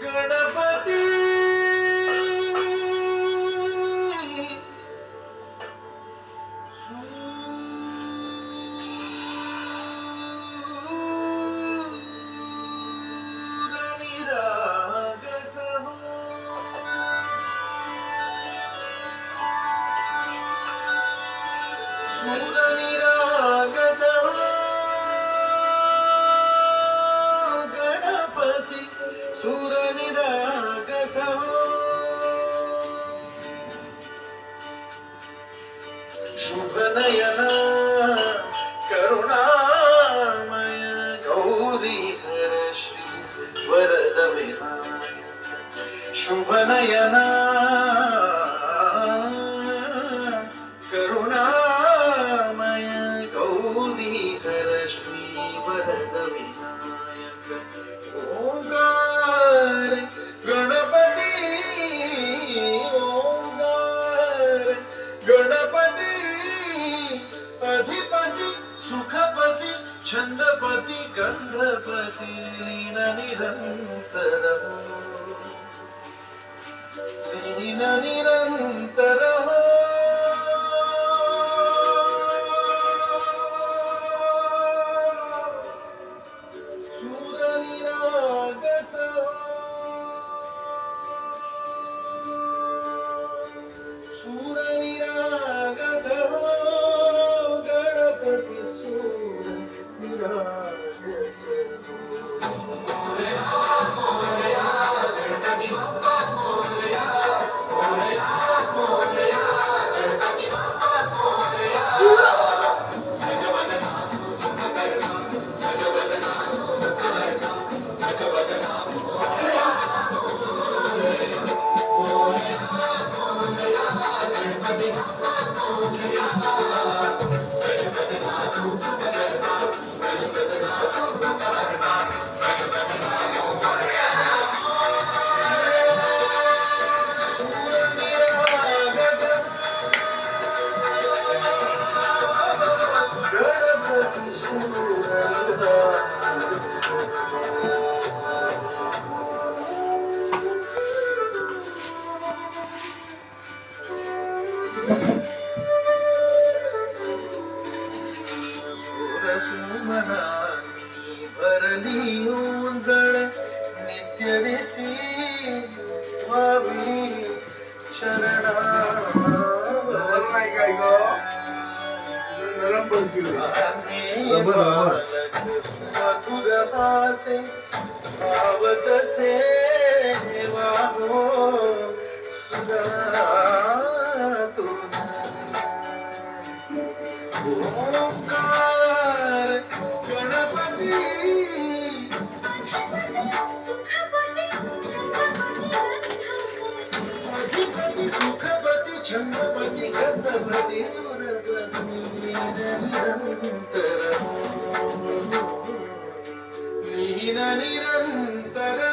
गणपती सूरनिराग शुभ नयन करुणामय गौरी हर श्री वरद विनायक शुभ नयन करुणामय गौरी हर श्री वरद विनायक ओंकार गणपती ओंकार गणपती अधिपती सुखपती छंदपती गंधपती लीन निरंतर लीन निरंतर भरली उंजळ नित्य रीती व्हावी शरणा मधुर भासे भावतसे वाहो सुधा ओंकार गणपती अधिपती सुखपती छंदपती गंधपती सुरपती निरंतर लीन निरंतर